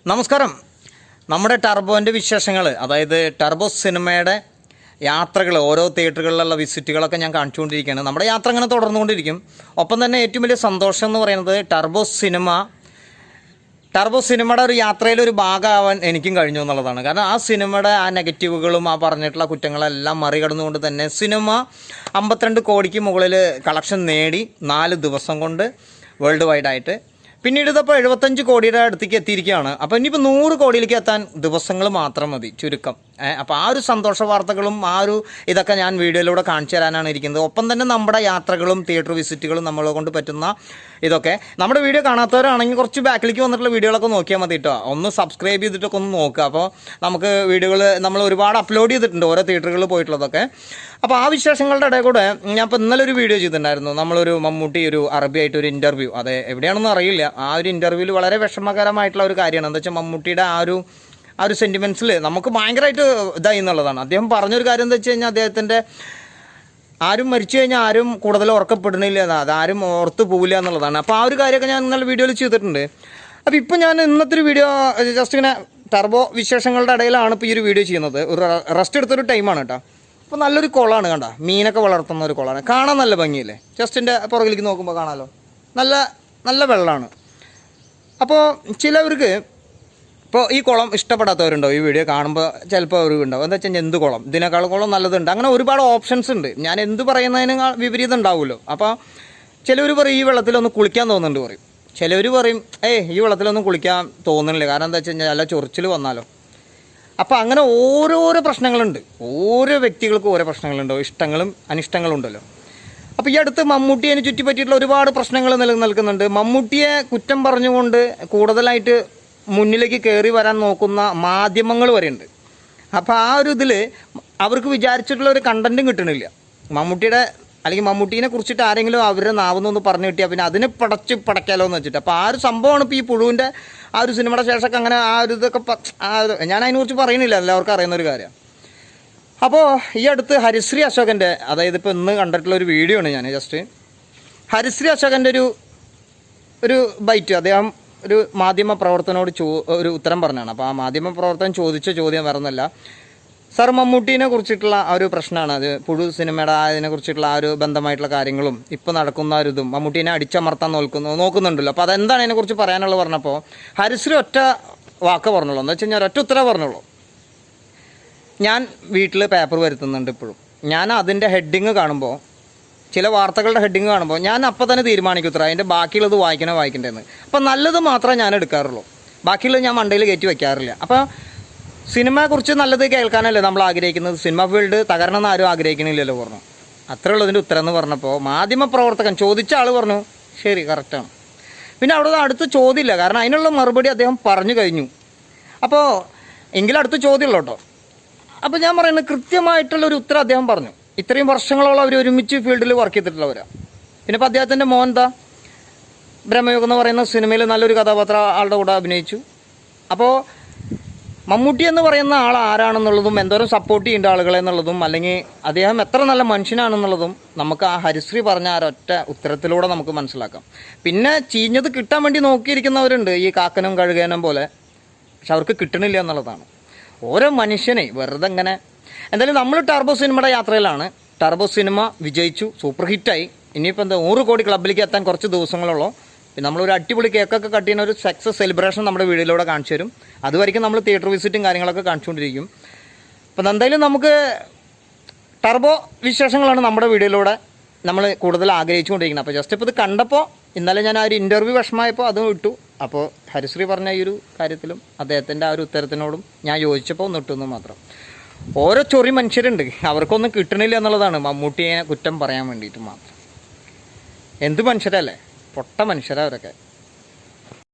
നമസ്കാരം. നമ്മുടെ ടർബോൻ്റെ വിശേഷങ്ങൾ, അതായത് ടർബോ സിനിമയുടെ യാത്രകൾ, ഓരോ തിയേറ്ററുകളിലുള്ള വിസിറ്റുകളൊക്കെ ഞാൻ കാണിച്ചുകൊണ്ടിരിക്കുകയാണ്. നമ്മുടെ യാത്ര അങ്ങനെ തുടർന്നുകൊണ്ടിരിക്കും. ഒപ്പം തന്നെ ഏറ്റവും വലിയ സന്തോഷം എന്ന് പറയുന്നത് ടർബോ സിനിമയുടെ ഒരു യാത്രയിലൊരു ഭാഗമാവാൻ എനിക്കും കഴിഞ്ഞു എന്നുള്ളതാണ്. കാരണം ആ സിനിമയുടെ ആ നെഗറ്റീവുകളും ആ പറഞ്ഞിട്ടുള്ള കുറ്റങ്ങളെല്ലാം മറികടന്നുകൊണ്ട് തന്നെ സിനിമ 52 കോടിക്ക് മുകളിൽ കളക്ഷൻ നേടി 4 ദിവസം കൊണ്ട് വേൾഡ് വൈഡായിട്ട്. പിന്നീട് ഇതിപ്പോൾ 75 കോടിയുടെ അടുത്തേക്ക് എത്തിയിരിക്കുകയാണ്. അപ്പോൾ ഇനിയിപ്പോൾ 100 കോടിയിലേക്ക് എത്താൻ ദിവസങ്ങൾ മാത്രം മതി, ചുരുക്കം. അപ്പോൾ ആ ഒരു സന്തോഷ വാർത്തകളും ആ ഒരു ഇതൊക്കെ ഞാൻ വീഡിയോയിലൂടെ കാണിച്ചു തരാനാണ് ഇരിക്കുന്നത്. ഒപ്പം തന്നെ നമ്മുടെ യാത്രകളും തിയേറ്റർ വിസിറ്റുകളും നമ്മളെ കൊണ്ട് പറ്റുന്ന ഇതൊക്കെ. നമ്മുടെ വീഡിയോ കാണാത്തവരാണെങ്കിൽ കുറച്ച് ബാക്കിലേക്ക് വന്നിട്ടുള്ള വീഡിയോകളൊക്കെ നോക്കിയാൽ മതി കേട്ടോ. ഒന്ന് സബ്സ്ക്രൈബ് ചെയ്തിട്ടൊക്കെ ഒന്ന് നോക്കുക. അപ്പോൾ നമുക്ക് വീഡിയോകൾ നമ്മൾ ഒരുപാട് അപ്ലോഡ് ചെയ്തിട്ടുണ്ട്, ഓരോ തിയേറ്ററുകളിൽ പോയിട്ടുള്ളതൊക്കെ. അപ്പോൾ ആ വിശേഷങ്ങളുടെ ഇടയിൽ കൂടെ ഞാൻ ഇപ്പോൾ ഇന്നലെ ഒരു വീഡിയോ ചെയ്തിട്ടുണ്ടായിരുന്നു. നമ്മളൊരു മമ്മൂട്ടി ഒരു അറബിയായിട്ട് ഒരു ഇൻ്റർവ്യൂ, അത് എവിടെയാണെന്ന് അറിയില്ല. ആ ഒരു ഇൻ്റർവ്യൂവിൽ വളരെ വിഷമകരമായിട്ടുള്ള ഒരു കാര്യമാണ്. എന്താ വെച്ചാൽ മമ്മൂട്ടിയുടെ ആ ഒരു സെൻറ്റിമെൻറ്റ്സിൽ നമുക്ക് ഭയങ്കരമായിട്ട് ഇതായി എന്നുള്ളതാണ്. അദ്ദേഹം പറഞ്ഞൊരു കാര്യം എന്താ വെച്ച് കഴിഞ്ഞാൽ, അദ്ദേഹത്തിൻ്റെ ആരും മരിച്ചു കഴിഞ്ഞാൽ ആരും കൂടുതൽ ഓർക്കപ്പെടുന്നില്ല, അതാരും ഓർത്ത് പോവില്ല എന്നുള്ളതാണ്. അപ്പോൾ ആ ഒരു കാര്യമൊക്കെ ഞാൻ ഇന്നലെ വീഡിയോയിൽ ചെയ്തിട്ടുണ്ട്. അപ്പോൾ ഇപ്പോൾ ഞാൻ ഇന്നത്തെ ഒരു വീഡിയോ ജസ്റ്റ് ഇങ്ങനെ ടർബോ വിശേഷങ്ങളുടെ ഇടയിലാണ് ഇപ്പോൾ ഈ ഒരു വീഡിയോ ചെയ്യുന്നത്. ഒരു റെസ്റ്റ് എടുത്തൊരു ടൈമാണ് കേട്ടോ. അപ്പോൾ നല്ലൊരു കുളമാണ്, കണ്ട മീനൊക്കെ വളർത്തുന്ന ഒരു കുളമാണ്. കാണാൻ നല്ല ഭംഗിയില്ലേ, ജസ്റ്റിൻ്റെ പുറകിലേക്ക് നോക്കുമ്പോൾ കാണാമല്ലോ, നല്ല വെള്ളമാണ്. അപ്പോൾ ചിലവർക്ക് ഇപ്പോൾ ഈ കുളം ഇഷ്ടപ്പെടാത്തവരുണ്ടോ? ഈ വീഡിയോ കാണുമ്പോൾ ചിലപ്പോൾ അവർ ഉണ്ടാവും, എന്താ വെച്ചാൽ എന്ത് കുളം, ഇതിനേക്കാൾ കുളം നല്ലതുണ്ട്. അങ്ങനെ ഒരുപാട് ഓപ്ഷൻസ് ഉണ്ട്. ഞാൻ എന്ത് പറയുന്നതിന് വിപരീതം ഉണ്ടാവുമല്ലോ. അപ്പോൾ ചിലവർ പറയും ഈ വെള്ളത്തിലൊന്ന് കുളിക്കാൻ തോന്നുന്നുണ്ട് പറയും. ചിലവർ പറയും ഈ വെള്ളത്തിലൊന്നും കുളിക്കാൻ തോന്നുന്നില്ല, കാരണം എന്താ വെച്ച് കഴിഞ്ഞാൽ നല്ല ചൊറിച്ചിൽ വന്നാലോ. അപ്പോൾ അങ്ങനെ ഓരോരോ പ്രശ്നങ്ങളുണ്ട്. ഓരോ വ്യക്തികൾക്കും ഓരോ പ്രശ്നങ്ങളുണ്ടോ, ഇഷ്ടങ്ങളും അനിഷ്ടങ്ങളും ഉണ്ടല്ലോ. അപ്പോൾ ഈ അടുത്ത് മമ്മൂട്ടിയെ ചുറ്റിപ്പറ്റിയിട്ടുള്ള ഒരുപാട് പ്രശ്നങ്ങൾ നിലനിൽക്കുന്നുണ്ട്. മമ്മൂട്ടിയെ കുറ്റം പറഞ്ഞുകൊണ്ട് കൂടുതലായിട്ട് മുന്നിലേക്ക് കയറി വരാൻ നോക്കുന്ന മാധ്യമങ്ങൾ വരെയുണ്ട്. അപ്പോൾ ആ ഒരു ഇതിൽ അവർക്ക് വിചാരിച്ചിട്ടുള്ള ഒരു കണ്ടൻറ്റും കിട്ടണില്ല. മമ്മൂട്ടിയുടെ അല്ലെങ്കിൽ മമ്മൂട്ടീനെ കുറിച്ചിട്ട് ആരെങ്കിലും അവരുടെ നാവെന്നൊന്ന് പറഞ്ഞു കിട്ടിയാൽ പിന്നെ അതിനെ പടയ്ക്കാലോ എന്ന് വെച്ചിട്ട്. അപ്പോൾ ആ ഒരു സംഭവമാണ് ഇപ്പോൾ ഈ പുഴുവിൻ്റെ ആ ഒരു സിനിമയുടെ ശേഷമൊക്കെ അങ്ങനെ ആ ഒരു ഇതൊക്കെ ഞാൻ അതിനെക്കുറിച്ച് പറയുന്നില്ല, എല്ലാവർക്കും അറിയുന്നൊരു കാര്യമാണ്. അപ്പോൾ ഈ അടുത്ത് ഹരിശ്രീ അശോകൻ്റെ, അതായത് ഇപ്പോൾ ഇന്ന് കണ്ടിട്ടുള്ള ഒരു വീഡിയോ ആണ് ഞാൻ ജസ്റ്റ്. ഹരിശ്രീ അശോകൻ്റെ ഒരു ബൈറ്റ് അദ്ദേഹം ഒരു മാധ്യമ പ്രവർത്തനോട് ഒരു ഉത്തരം പറഞ്ഞാണ്. അപ്പോൾ ആ മാധ്യമ പ്രവർത്തകൻ ചോദിച്ച ചോദ്യം വേറൊന്നുമല്ല, സാർ മമ്മൂട്ടീനെ കുറിച്ചിട്ടുള്ള ആ ഒരു പ്രശ്നമാണ്, അത് പുഴു സിനിമയുടെ അതിനെക്കുറിച്ചിട്ടുള്ള ആ ഒരു ബന്ധമായിട്ടുള്ള കാര്യങ്ങളും ഇപ്പോൾ നടക്കുന്ന ഒരു ഇതും മമ്മൂട്ടീനെ അടിച്ചമർത്താൻ നോക്കുന്നുണ്ടല്ലോ. അപ്പോൾ അതെന്താണ് അതിനെക്കുറിച്ച് പറയാനുള്ളത് പറഞ്ഞപ്പോൾ ഹരിശ്രീ ഒറ്റ വാക്ക് പറഞ്ഞുള്ളൂ. എന്താ വെച്ച് കഴിഞ്ഞാൽ ഒറ്റ ഉത്തരം പറഞ്ഞുള്ളൂ, ഞാൻ വീട്ടിൽ പേപ്പർ വരുത്തുന്നുണ്ട് ഇപ്പോഴും. ഞാൻ അതിൻ്റെ ഹെഡിങ് കാണുമ്പോൾ, ചില വാർത്തകളുടെ ഹെഡിങ് കാണുമ്പോൾ ഞാൻ അപ്പോൾ തന്നെ തീരുമാനിക്കുത്ര അതിൻ്റെ ബാക്കിയുള്ളത് വായിക്കേണ്ടതെന്ന്. അപ്പോൾ നല്ലത് മാത്രമേ ഞാൻ എടുക്കാറുള്ളൂ, ബാക്കിയുള്ളത് ഞാൻ മണ്ടയിൽ കയറ്റി വയ്ക്കാറില്ല. അപ്പോൾ സിനിമയെക്കുറിച്ച് നല്ലത് കേൾക്കാനല്ലേ നമ്മൾ ആഗ്രഹിക്കുന്നത്, സിനിമ ഫീൽഡ് തകരണമെന്ന് ആരും ആഗ്രഹിക്കണില്ലല്ലോ പറഞ്ഞു. അത്രേ ഉള്ളതിൻ്റെ ഉത്തരം എന്ന് പറഞ്ഞപ്പോൾ മാധ്യമപ്രവർത്തകൻ ചോദിച്ച ആൾ പറഞ്ഞു ശരി കറക്റ്റാണ്. പിന്നെ അവിടെ അടുത്ത് ചോദ്യമില്ല, കാരണം അതിനുള്ള മറുപടി അദ്ദേഹം പറഞ്ഞു കഴിഞ്ഞു. അപ്പോൾ എങ്കിലും അടുത്ത് ചോദ്യമുള്ളൂ കേട്ടോ. അപ്പോൾ ഞാൻ പറയുന്നത് കൃത്യമായിട്ടുള്ളൊരു ഉത്തരം അദ്ദേഹം പറഞ്ഞു. ഇത്രയും വർഷങ്ങളോളം അവർ ഒരുമിച്ച് ഫീൽഡിൽ വർക്ക് ചെയ്തിട്ടുള്ളവരാണ്. പിന്നെ ഇപ്പോൾ അദ്ദേഹത്തിൻ്റെ മോൻ എന്താ ബ്രഹ്മയുഗം എന്ന് പറയുന്ന സിനിമയിൽ നല്ലൊരു കഥാപാത്രം ആളുടെ കൂടെ അഭിനയിച്ചു. അപ്പോൾ മമ്മൂട്ടി എന്ന് പറയുന്ന ആൾ ആരാണെന്നുള്ളതും എന്തോരം സപ്പോർട്ട് ചെയ്യേണ്ട ആളുകളെ എന്നുള്ളതും അല്ലെങ്കിൽ അദ്ദേഹം എത്ര നല്ല മനുഷ്യനാണെന്നുള്ളതും നമുക്ക് ആ ഹരിശ്രീ പറഞ്ഞ ആ ഒറ്റ ഉത്തരത്തിലൂടെ നമുക്ക് മനസ്സിലാക്കാം. പിന്നെ ചീഞ്ഞത് കിട്ടാൻ വേണ്ടി നോക്കിയിരിക്കുന്നവരുണ്ട്, ഈ കാക്കനും കഴുകേനും പോലെ. പക്ഷെ അവർക്ക് കിട്ടണില്ല എന്നുള്ളതാണ്. ഓരോ മനുഷ്യനെ വെറുതെ ഇങ്ങനെ. എന്തായാലും നമ്മൾ ടർബോ സിനിമയുടെ യാത്രയിലാണ്. ടർബോ സിനിമ വിജയിച്ചു, സൂപ്പർ ഹിറ്റായി. ഇനിയിപ്പോൾ എന്താ 100 കോടി ക്ലബിലേക്ക് എത്താൻ കുറച്ച് ദിവസങ്ങളുള്ളൂ. പിന്നെ നമ്മളൊരു അടിപൊളി കേക്കൊക്കെ കട്ട് ചെയ്യുന്ന ഒരു സക്സസ് സെലിബ്രേഷൻ നമ്മുടെ വീഡിയോയിലൂടെ കാണിച്ചു തരും. അതുവരെയ്ക്കും നമ്മൾ തിയേറ്റർ വിസിറ്റും കാര്യങ്ങളൊക്കെ കാണിച്ചുകൊണ്ടിരിക്കും. അപ്പം എന്തായാലും നമുക്ക് ടർബോ വിശേഷങ്ങളാണ് നമ്മുടെ വീഡിയോയിലൂടെ നമ്മൾ കൂടുതൽ ആഗ്രഹിച്ചുകൊണ്ടിരിക്കുന്നത്. അപ്പോൾ ജസ്റ്റ് ഇപ്പോൾ ഇത് കണ്ടപ്പോൾ ഇന്നലെ ഞാൻ ആ ഒരു ഇൻ്റർവ്യൂ വിഷമമായപ്പോൾ അതും ഇട്ടു. അപ്പോൾ ഹരിശ്രീ പറഞ്ഞ ഈ ഒരു കാര്യത്തിലും അദ്ദേഹത്തിൻ്റെ ആ ഒരു ഉത്തരത്തിനോടും ഞാൻ യോജിച്ചപ്പോൾ ഒന്ന് ഇട്ടുവെന്ന് മാത്രം. ഓരോ ചൊറി മനുഷ്യരുണ്ട്, അവർക്കൊന്നും കിട്ടണില്ല എന്നുള്ളതാണ് മമ്മൂട്ടിയെ കുറ്റം പറയാൻ വേണ്ടിയിട്ട് മാത്രം. എന്ത് മനുഷ്യരല്ലേ, പൊട്ട മനുഷ്യരാ അവരൊക്കെ.